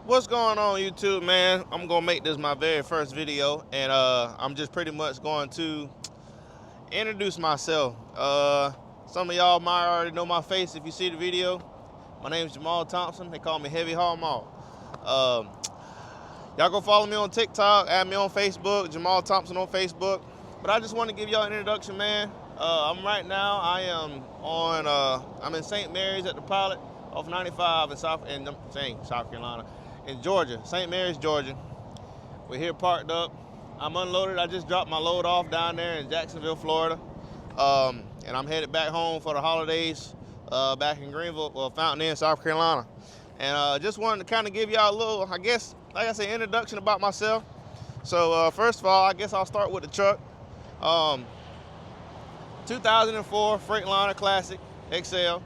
What's going on, YouTube, man? I'm gonna make this my very first video, and I'm just pretty much going to introduce myself. Some of y'all might already know my face if you see the video. My name is Jamal Thompson. They call me HeavyHaulMals. Um, y'all go follow me on TikTok, add me on Facebook, Jamal Thompson on Facebook. But I just want to give y'all an introduction, man. I am I'm in St. Mary's at the Pilot off 95 in South Carolina, in Georgia, St. Mary's, Georgia. We're here parked up. I'm unloaded. I just dropped my load off down there in Jacksonville, Florida. And I'm headed back home for the holidays back in Fountain Inn, South Carolina. And just wanted to kind of give y'all a little, I guess, like I said, introduction about myself. So first of all, I guess I'll start with the truck. 2004 Freightliner Classic XL.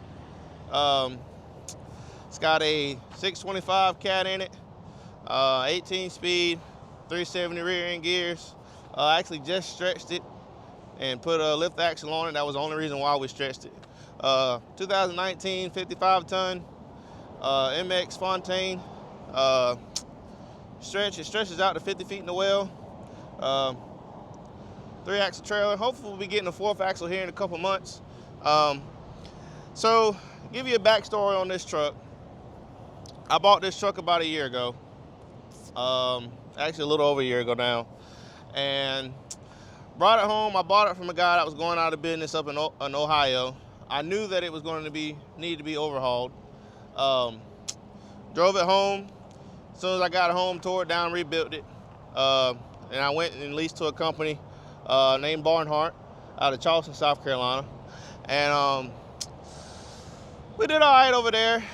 It's got a 625 cat in it, 18 speed, 370 rear end gears. I actually just stretched it and put a lift axle on it. That was the only reason why we stretched it. 2019 55 ton MX Fontaine. It stretches out to 50 feet in the well. 3-axle trailer. Hopefully we'll be getting a 4th axle here in a couple months. So give you a backstory on this truck. I bought this truck about a year ago. Actually a little over a year ago now. And brought it home. I bought it from a guy that was going out of business up in Ohio. I knew that it was going to need to be overhauled. Drove it home. As soon as I got it home, tore it down, rebuilt it. And I went and leased to a company named Barnhart out of Charleston, South Carolina. And we did all right over there.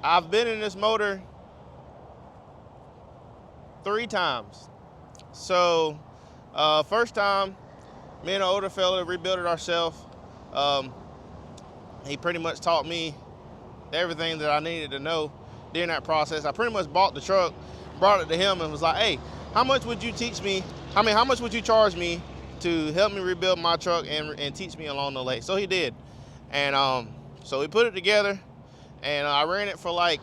I've been in this motor 3 times. So first time, me and an older fella rebuilt it ourselves. He pretty much taught me everything that I needed to know during that process. I pretty much bought the truck, brought it to him, and was like, hey, how much would you how much would you charge me to help me rebuild my truck and teach me along the way? So he did. And so we put it together, and I ran it for like,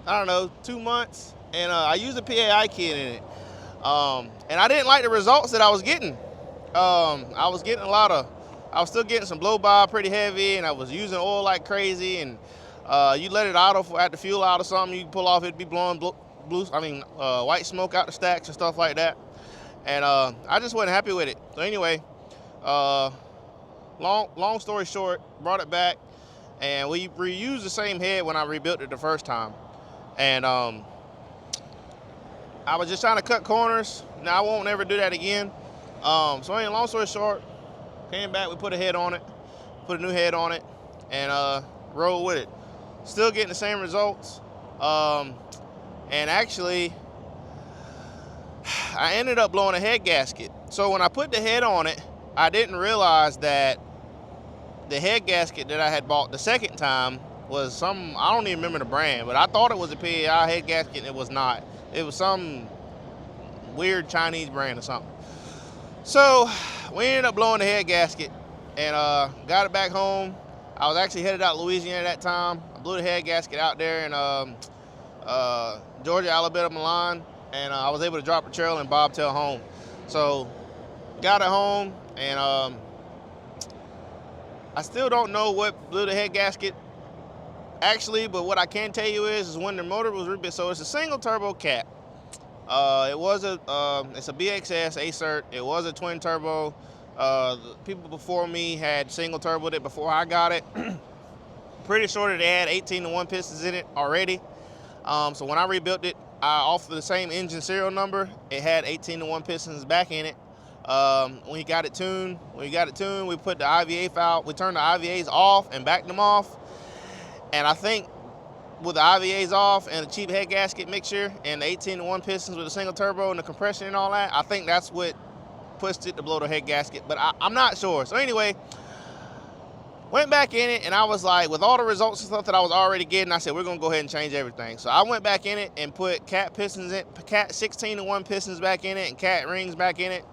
I don't know, 2 months. And I used a PAI kit in it. And I didn't like the results that I was getting. I was still getting some blow by pretty heavy, and I was using oil like crazy. And you let it idle at the fuel out or something, you pull off, it'd be blowing white smoke out the stacks and stuff like that. And I just wasn't happy with it. So anyway, long story short, brought it back, and we reused the same head when I rebuilt it the first time. And I was just trying to cut corners. Now I won't ever do that again. So anyway, long story short, came back, we put a head on it, put a new head on it, and rolled with it. Still getting the same results. And actually, I ended up blowing a head gasket. So when I put the head on it, I didn't realize that the head gasket that I had bought the second time was I don't even remember the brand, but I thought it was a PAI head gasket, and it was not. It was some weird Chinese brand or something. So we ended up blowing the head gasket and got it back home. I was actually headed out Louisiana at that time. I blew the head gasket out there in Georgia, Alabama, Milan, and I was able to drop the trailer and bobtail home. So got it home, and I still don't know what blew the head gasket actually, but what I can tell you is when the motor was rebuilt. So it's a single turbo cat. It's a BXS A-Cert. It was a twin turbo. The people before me had single turboed it before I got it. Pretty sure that they had 18-to-1 pistons in it already. So when I rebuilt it, off of the same engine serial number, it had 18-to-1 pistons back in it. When we got it tuned, we put the IVA valve, we turned the IVAs off and backed them off. And I think with the IVAs off and the cheap head gasket mixture and the 18-to-1 pistons with a single turbo and the compression and all that, I think that's what pushed it to blow the head gasket, but I'm not sure. So anyway, went back in it, and I was like, with all the results and stuff that I was already getting, I said, we're gonna go ahead and change everything. So I went back in it and put cat 16-to-1 pistons back in it and cat rings back in it,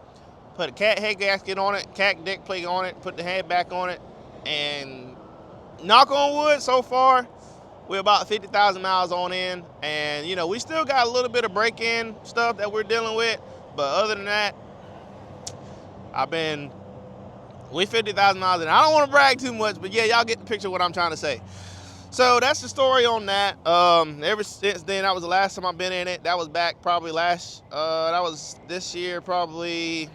put a cat head gasket on it, cat deck plate on it, put the head back on it, and knock on wood, so far We're about 50,000 miles on in, and you know, we still got a little bit of break-in stuff that we're dealing with, but other than that, we 50,000 miles in. I don't want to brag too much, but yeah, y'all get the picture of what I'm trying to say. So that's the story on that. Ever since then, that was the last time I've been in it. That was back probably that was this year, probably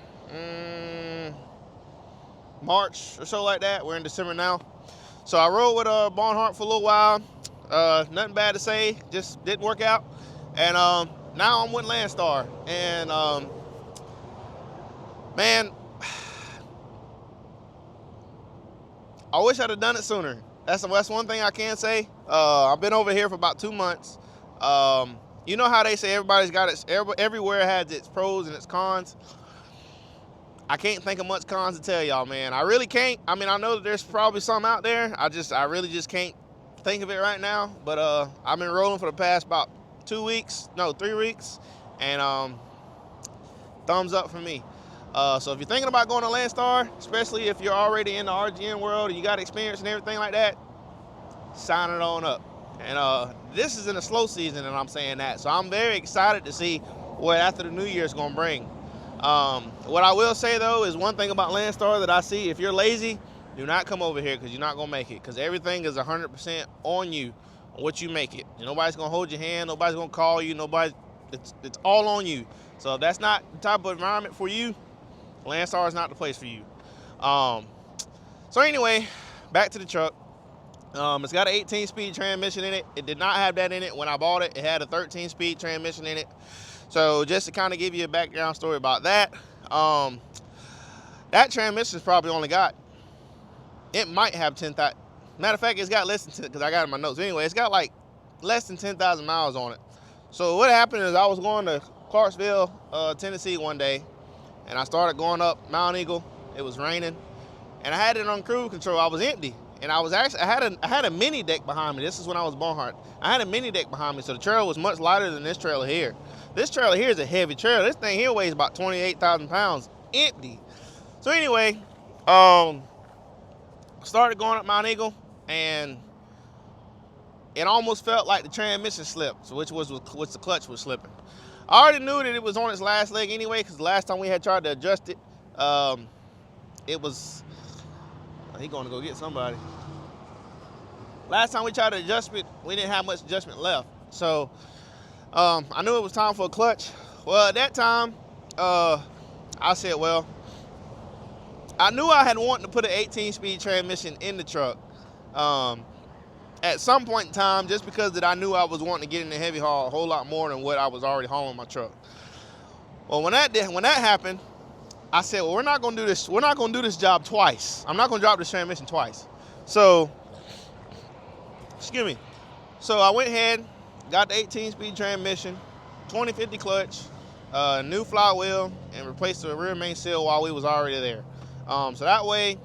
March or so like that. We're in December now. So I rode with Barnhart for a little while. Nothing bad to say, just didn't work out. And now I'm with Landstar. And man, I wish I'd have done it sooner. That's one thing I can say. I've been over here for about 2 months. You know how they say everywhere has its pros and its cons. I can't think of much cons to tell y'all, man. I really can't. I mean, I know that there's probably some out there. I really just can't think of it right now. But I've been rolling for the past about 3 weeks, and thumbs up for me. So if you're thinking about going to Landstar, especially if you're already in the RGN world and you got experience and everything like that, sign it on up. And this is in a slow season, and I'm saying that. So I'm very excited to see what after the new year is going to bring. What I will say, though, is one thing about Landstar that I see: if you're lazy, do not come over here, because you're not going to make it, because everything is 100% on you, on what you make it. Nobody's going to hold your hand. Nobody's going to call you. It's all on you. So if that's not the type of environment for you, Landstar is not the place for you. So anyway, back to the truck. It's got an 18-speed transmission in it. It did not have that in it when I bought it. It had a 13-speed transmission in it. So just to kind of give you a background story about that, that transmission's probably only got, it might have 10,000. Matter of fact, it's got less than 10, because I got it in my notes. Anyway, it's got like less than 10,000 miles on it. So what happened is I was going to Clarksville, Tennessee one day, and I started going up Mount Eagle. It was raining, and I had it on cruise control. I was empty, and I had a mini deck behind me. This is when I was Barnhart. I had a mini deck behind me, so the trailer was much lighter than this trailer here. This trailer here is a heavy trailer. This thing here weighs about 28,000 pounds, empty. So anyway, started going up Mount Eagle, and it almost felt like the transmission slipped, which the clutch was slipping. I already knew that it was on its last leg anyway, because the last time we had tried to adjust it, it was, he going to go get somebody. Last time we tried to adjust it, we didn't have much adjustment left. So I knew it was time for a clutch. Well, at that time, I said, well, I knew I had wanted to put an 18-speed transmission in the truck at some point in time, just because that I knew I was wanting to get in the heavy haul a whole lot more than what I was already hauling my truck. Well, when that happened, I said, well, we're not going to do this. We're not going to do this job twice. I'm not going to drop this transmission twice. So, excuse me. So I went ahead, got the 18-speed transmission, 2050 clutch, new flywheel, and replaced the rear main seal while we was already there. So that way,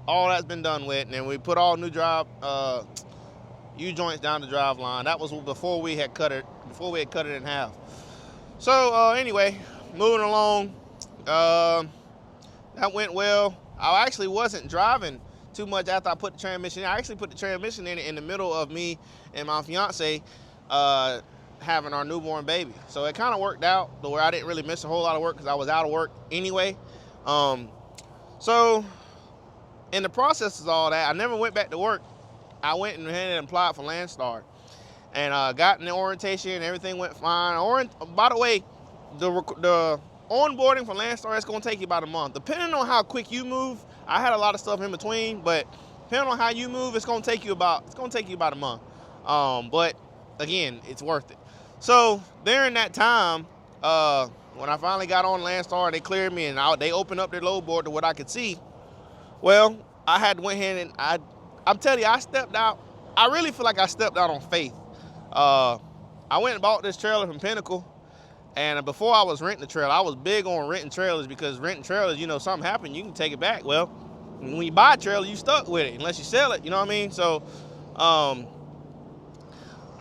all that's been done with, and then we put all new drive U-joints down the drive line. That was before we had cut it in half. So anyway, moving along, that went well. I actually wasn't driving too much after I put the transmission in. I actually put the transmission in the middle of me and my fiance having our newborn baby. So it kind of worked out to where I didn't really miss a whole lot of work, because I was out of work anyway. So in the process of all that, I never went back to work. I went and applied for Landstar, and got in the orientation, and everything went fine. By the way, the onboarding for Landstar is going to take you about a month. Depending on how quick you move, I had a lot of stuff in between, but depending on how you move, it's going to take you about a month. But again, it's worth it. So during that time, when I finally got on Landstar, they cleared me, and they opened up their load board to what I could see. Well, I had went ahead and I'm telling you, I stepped out. I really feel like I stepped out on faith. I went and bought this trailer from Pinnacle, and before I was renting the trailer, I was big on renting trailers, because renting trailers, something happened, you can take it back. Well, when you buy a trailer, you stuck with it unless you sell it, you know what I mean? So,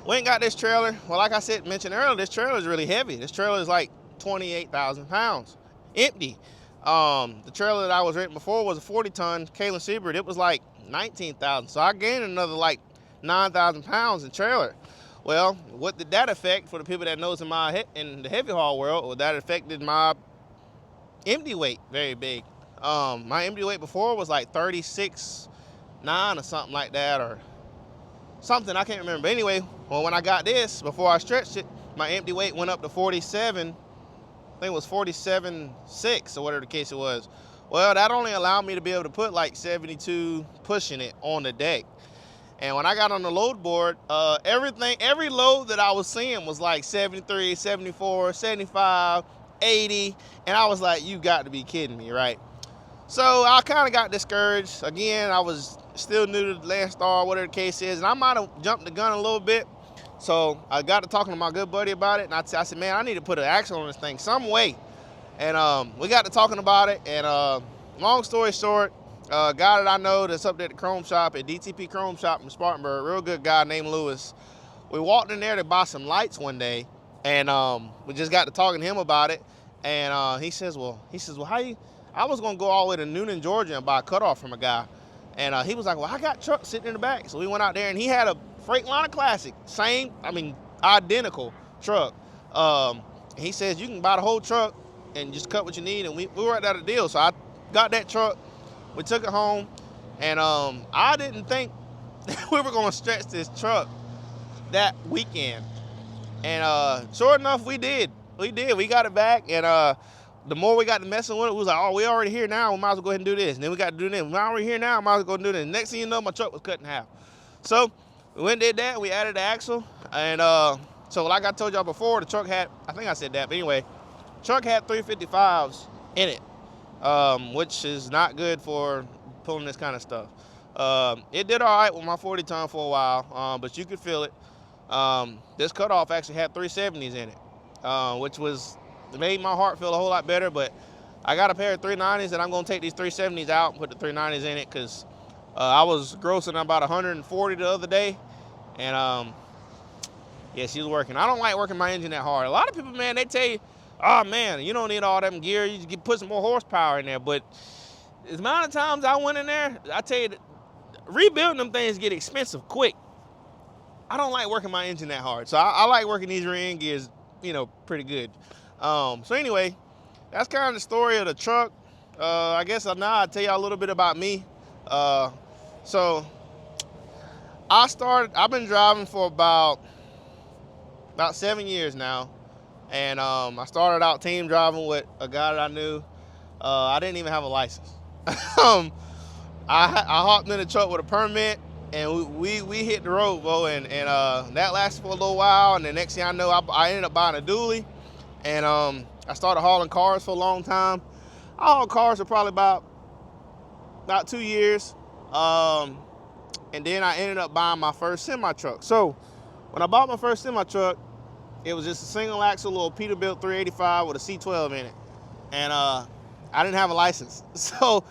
went and got this trailer. Well, like I mentioned earlier, this trailer is really heavy. This trailer is like 28,000 pounds, empty. The trailer that I was renting before was a 40-ton Kalen Seabird. It was like 19,000. So I gained another like 9,000 pounds in trailer. Well, what did that affect for the people that knows in the heavy haul world? Well, that affected my empty weight very big. My empty weight before was like 36.9 or something like that, or something, I can't remember. But anyway, well, when I got this, before I stretched it, my empty weight went up to 47, I think it was 47.6 or whatever the case it was. Well, that only allowed me to be able to put like 72 pushing it on the deck. And when I got on the load board, every load that I was seeing was like 73, 74, 75, 80. And I was like, you got to be kidding me, right? So I kind of got discouraged. Again, I was still new to the Landstar, whatever the case is. And I might have jumped the gun a little bit. So I got to talking to my good buddy about it. And I said, man, I need to put an axle on this thing some way. And we got to talking about it, and long story short, a guy that I know that's up there at the Chrome Shop, at DTP Chrome Shop in Spartanburg, real good guy named Lewis. We walked in there to buy some lights one day, and we just got to talking to him about it, and he says, well, how you, I was going to go all the way to Noonan, Georgia and buy a cutoff from a guy, and he was like, well, I got trucks sitting in the back. So we went out there, and he had a Freightliner Classic, identical truck. He says, you can buy the whole truck and just cut what you need, and we worked out a deal. So I got that truck, we took it home, and I didn't think we were gonna stretch this truck that weekend. And sure enough, we did. We got it back, and the more we got to messing with it, we was like, oh, we already here now, we might as well go ahead and do this. And then we got to do this. We're already here now, we might as well go do this. Next thing you know, my truck was cut in half. So we went and did that, we added the axle, and so like I told y'all before, the truck had, I think I said that, but anyway, truck had 355s in it, which is not good for pulling this kind of stuff. It did all right with my 40 ton for a while, but you could feel it. This cutoff actually had 370s in it, which made my heart feel a whole lot better. But I got a pair of 390s, and I'm gonna take these 370s out and put the 390s in it, because I was grossing about 140 the other day, and yeah, she's working. I don't like working my engine that hard. A lot of people, man, they tell you, oh man, you don't need all them gear, you just put some more horsepower in there. But the amount of times I went in there, I tell you, rebuilding them things get expensive quick. I don't like working my engine that hard. So I like working these rear end gears, pretty good. So anyway, that's kind of the story of the truck. I guess now I'll tell y'all a little bit about me. So I've been driving for about 7 years now. And I started out team driving with a guy that I knew. I didn't even have a license. I hopped in the truck with a permit, and we hit the road, bro. And that lasted for a little while. And the next thing I know, I ended up buying a dually. And I started hauling cars for a long time. I hauled cars for probably about 2 years. And then I ended up buying my first semi-truck. So when I bought my first semi-truck, it was just a single axle little Peterbilt 385 with a C12 in it. And I didn't have a license. So,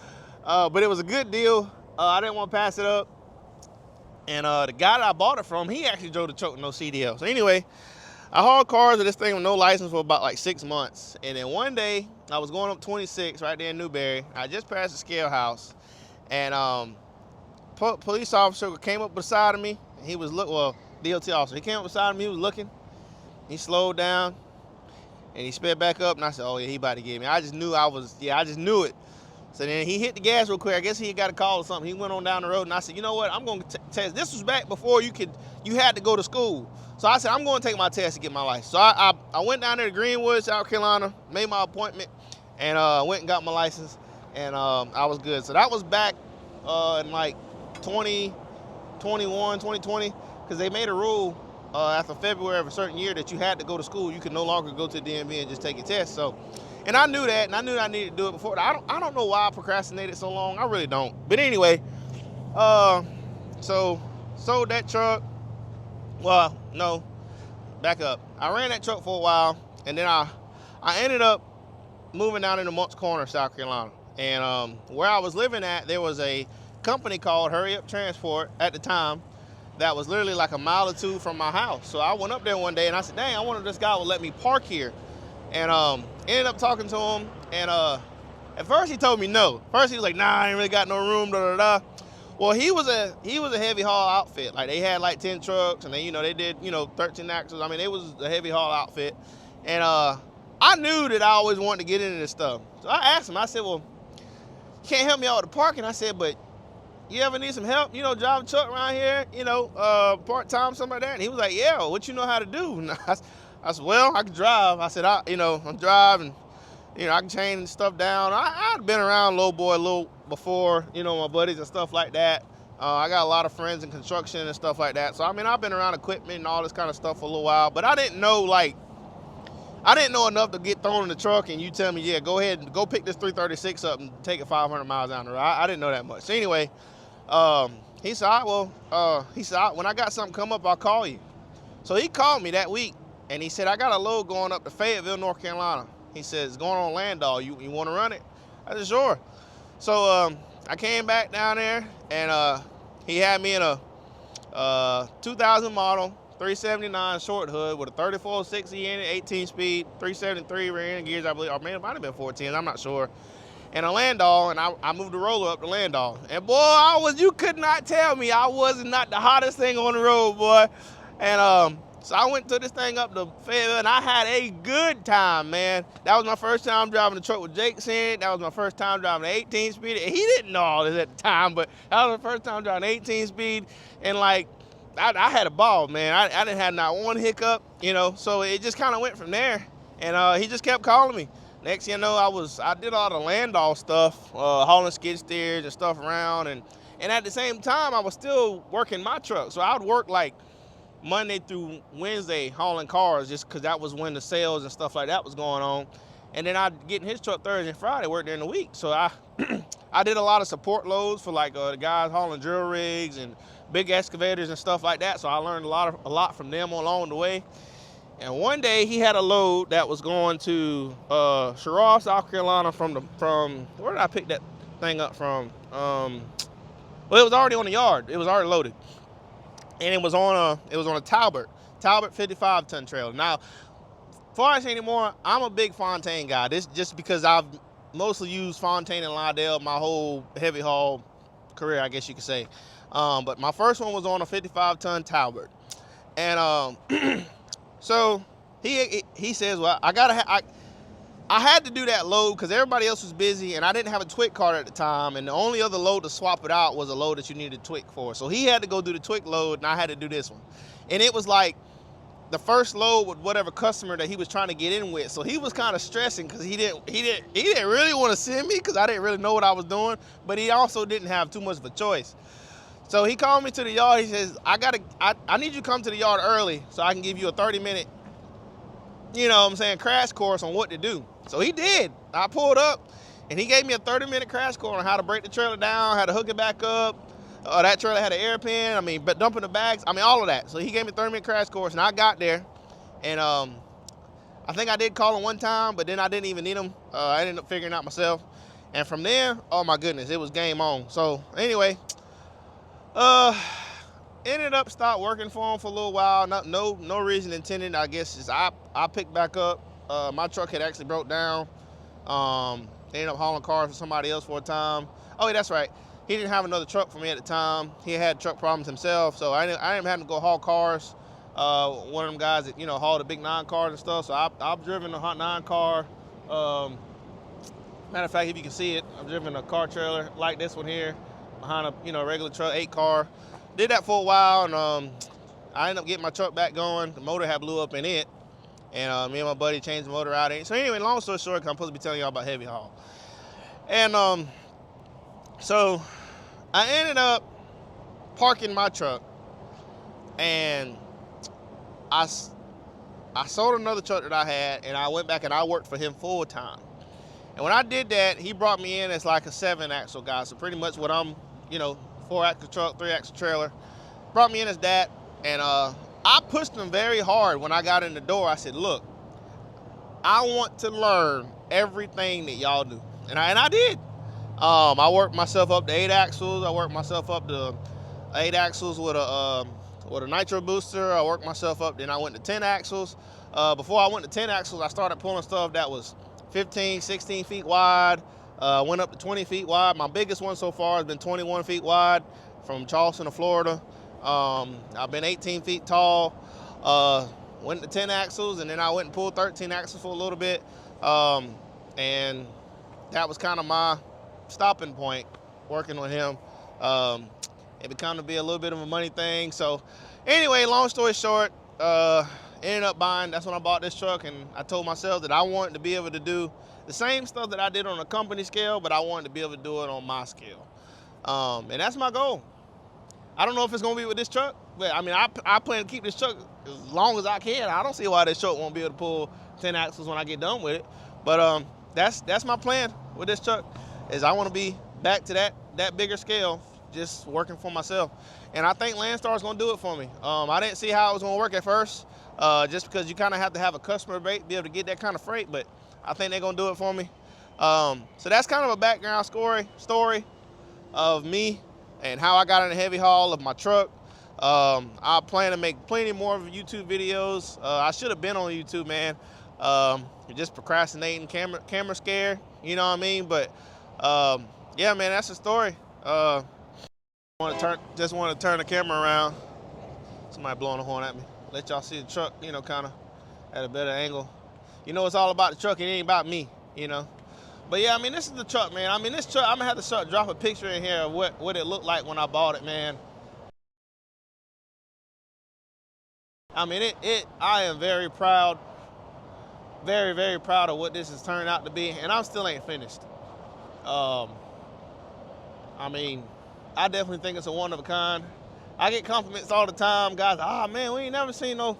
but it was a good deal. I didn't want to pass it up. And the guy that I bought it from, he actually drove the truck with no CDL. So anyway, I hauled cars with this thing with no license for about like 6 months. And then one day, I was going up 26 right there in Newberry. I just passed the scale house. And police officer came up beside of me. And he was DOT officer. He came up beside of me, he was looking. He slowed down, and he sped back up, and I said, oh, yeah, he about to get me. I just knew I just knew it. So then he hit the gas real quick. I guess he got a call or something. He went on down the road, and I said, you know what, I'm going to test. This was back before you had to go to school. So I said, I'm going to take my test to get my license. So I went down there to Greenwood, South Carolina, made my appointment, and went and got my license, and I was good. So that was back in like 2021, 2020, because they made a rule after February of a certain year that you had to go to school. You could no longer go to the DMV and just take your test. So, and I knew that, and I knew I needed to do it before. I don't know why I procrastinated so long. I really don't. But anyway, so sold that truck. Well, no, back up. I ran that truck for a while, and then I ended up moving down into Moncks Corner, South Carolina. And where I was living at, there was a company called Hurry Up Transport at the time that was literally like a mile or two from my house. So I went up there one day and I said, dang, I wonder if this guy would let me park here. And ended up talking to him. And at first he told me no. First he was like, nah, I ain't really got no room, da da da. Well, he was a heavy haul outfit. Like they had like 10 trucks, and they did 13 axles. I mean, it was a heavy haul outfit, and I knew that I always wanted to get into this stuff. So I asked him. I said, "Well, you can't help me out with the parking." I said, "But you ever need some help? Driving a truck around here, part time, something like that." And he was like, "Yeah, what you know how to do?" And I said, "Well, I can drive." I said, I'm driving. I can chain stuff down. I'd been around low boy a little before, my buddies and stuff like that. I got a lot of friends in construction and stuff like that. So, I mean, I've been around equipment and all this kind of stuff for a little while. But I didn't know enough to get thrown in the truck and you tell me, yeah, go ahead and go pick this 336 up and take it 500 miles down the road. I didn't know that much. So, anyway, he said, all right, well, when I got something come up, I'll call you. So, he called me that week, and he said, I got a load going up to Fayetteville, North Carolina. He says, going on Landau, you want to run it? I said, sure. So I came back down there, and he had me in a 2000 model, 379 short hood with a 3460 in it, 18 speed, 373 rear end gears, I believe. Or man, it might have been 14, I'm not sure. And a Landau, and I moved the roller up to Landau. And boy, you could not tell me I was not the hottest thing on the road, boy. And so I went to this thing up to Fayetteville, and I had a good time, man. That was my first time driving a truck with Jake's in it. That was my first time driving an 18-speed. He didn't know all this at the time, but that was my first time driving an 18-speed. And, like, I had a ball, man. I didn't have not one hiccup, So it just kind of went from there. And he just kept calling me. Next thing you know, I did all the Landau stuff, hauling skid steers and stuff around. And at the same time, I was still working my truck. So I would work, like, Monday through Wednesday hauling cars just because that was when the sales and stuff like that was going on. And then I'd get in his truck Thursday and Friday, work during the week. So I did a lot of support loads for like the guys hauling drill rigs and big excavators and stuff like that. So I learned a lot from them along the way. And one day he had a load that was going to Sherrard, South Carolina from where did I pick that thing up from? Well, it was already on the yard. It was already loaded. And it was on a Talbot 55-ton trailer. Now, before I say anymore, I'm a big Fontaine guy. This just because I've mostly used Fontaine and Lydell my whole heavy haul career, I guess you could say. But my first one was on a 55-ton Talbot. And so he says, well, I had to do that load because everybody else was busy and I didn't have a Twick card at the time, and the only other load to swap it out was a load that you needed Twick for. So he had to go do the Twick load and I had to do this one. And it was like the first load with whatever customer that he was trying to get in with. So he was kind of stressing because he didn't really want to send me because I didn't really know what I was doing, but he also didn't have too much of a choice. So he called me to the yard. He says, I need you to come to the yard early so I can give you a 30-minute, crash course on what to do. So he did. I pulled up, and he gave me a 30-minute crash course on how to break the trailer down, how to hook it back up. That trailer had an air pen, but dumping the bags, all of that. So he gave me a 30-minute crash course, and I got there. And I think I did call him one time, but then I didn't even need him. I ended up figuring it out myself. And from there, oh my goodness, it was game on. So anyway, ended up stopped working for him for a little while. No reason intended. I guess just I picked back up. My truck had actually broke down. Ended up hauling cars for somebody else for a time. Oh yeah, that's right. He didn't have another truck for me at the time. He had truck problems himself, so I didn't have to go haul cars. One of them guys that hauled the big 9 cars and stuff. So I've driven a hot 9 car. Matter of fact, if you can see it, I've driven a car trailer like this one here behind a regular truck 8 car. Did that for a while, and I ended up getting my truck back going. The motor had blew up in it, and me and my buddy changed the motor out in it. So anyway, long story short, I'm supposed to be telling y'all about heavy haul. And so I ended up parking my truck, and I sold another truck that I had, and I went back and I worked for him full time. And when I did that, he brought me in as like a 7-axle guy. So pretty much what I'm, 4-axle truck, 3-axle trailer. Brought me in as that, and I pushed him very hard when I got in the door. I said, look, I want to learn everything that y'all do. And I did. I worked myself up to 8 axles. I worked myself up to 8 axles with a nitro booster. I worked myself up, then I went to 10 axles. Before I went to 10 axles, I started pulling stuff that was 15, 16 feet wide. Went up to 20 feet wide. My biggest one so far has been 21 feet wide. from Charleston to Florida. I've been 18 feet tall. Went to 10 axles, and then I went and pulled 13 axles for a little bit. And that was kind of my stopping point, working with him. It became to be a little bit of a money thing. So anyway, long story short, ended up buying, that's when I bought this truck, and I told myself that I wanted to be able to do the same stuff that I did on a company scale, but I wanted to be able to do it on my scale. And that's my goal. I don't know if it's gonna be with this truck, but I mean, I plan to keep this truck as long as I can. I don't see why this truck won't be able to pull 10 axles when I get done with it. But that's my plan with this truck, is I want to be back to that bigger scale, just working for myself. And I think Landstar's gonna do it for me. I didn't see how it was gonna work at first, just because you kind of have to have a customer base to be able to get that kind of freight, but I think they're gonna do it for me. So that's kind of a background story of me and how I got in the heavy haul of my truck. I plan to make plenty more of YouTube videos. I should have been on YouTube, man. Just procrastinating, camera scared, you know what I mean? But yeah, man, that's the story. Just want to turn the camera around. Somebody blowing a horn at me. Let y'all see the truck, you know, kind of at a better angle. You know, it's all about the truck. It ain't about me, you know. But yeah, I mean, this is the truck, man. I mean, this truck, I'm gonna have to drop a picture in here of what it looked like when I bought it, man. I mean, I am very proud, very, very proud of what this has turned out to be, and I still ain't finished. I mean, I definitely think it's a one of a kind. I get compliments all the time, guys. Man, we ain't never seen no,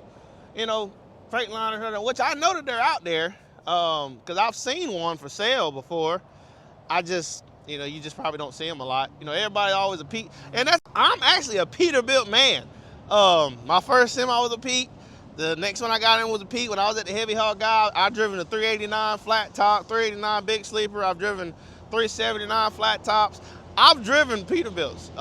you know, Freightliner, which I know that they're out there, because I've seen one for sale before. I just, you know, you just probably don't see them a lot. You know, everybody always a Pete, and I'm actually a Peterbilt man. My first semi was a Pete. The next one I got in was a Pete. When I was at the Heavy Haul guy, I've driven a 389 flat top, 389 big sleeper. I've driven 379 flat tops. I've driven Peterbilts.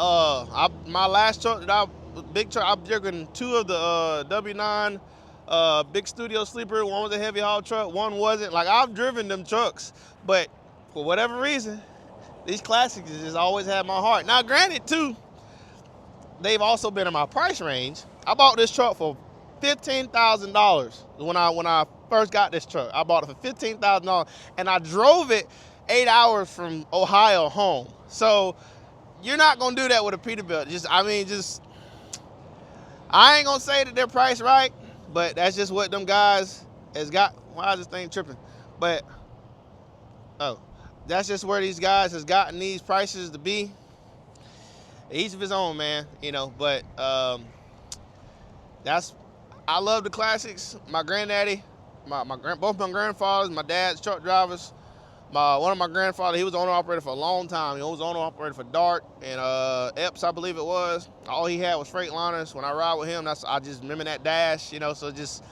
My last truck big truck, I've driven two of the W9 big studio sleeper. One was a heavy haul truck, one wasn't. Like, I've driven them trucks, but for whatever reason, these classics just always had my heart. Now, granted, too, they've also been in my price range. I bought this truck for $15,000 when I first got this truck. I bought it for $15,000, and I drove it 8 hours from Ohio home. So you're not gonna do that with a Peterbilt. I ain't gonna say that they're priced right, but that's just what them guys has got. Why is this thing tripping? But that's just where these guys has gotten these prices to be. Each of his own, man, you know. But I love the classics. My granddaddy, both my grandfathers, my dad's truck drivers. One of my grandfathers, he was owner operator for a long time. He was owner operator for Dart and Epps, I believe it was. All he had was Freightliners. When I ride with him, I just remember that dash, you know. So just,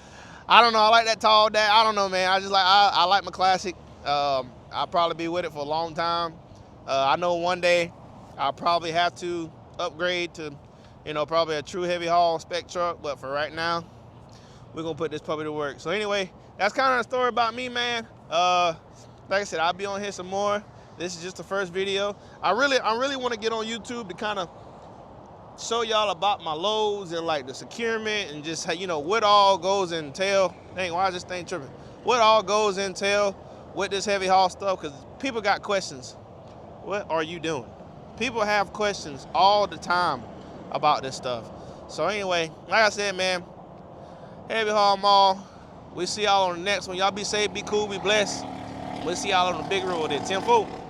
I don't know. I like that tall dash. I don't know, man. I like my classic. I'll probably be with it for a long time. I know one day I'll probably have to upgrade to, you know, probably a true heavy haul spec truck. But for right now, we're gonna put this puppy to work. So anyway, that's kind of the story about me, man. Like I said, I'll be on here some more. This is just the first video. I really want to get on YouTube to kind of show y'all about my loads and like the securement and just how, you know, what all goes entail. Dang, why is this thing tripping? What all goes entail with this heavy haul stuff? Because people got questions. What are you doing? People have questions all the time about this stuff. So anyway, like I said, man, HeavyHaulMals. We see y'all on the next one. Y'all be safe, be cool, be blessed. We'll see y'all on the big road at 10-4.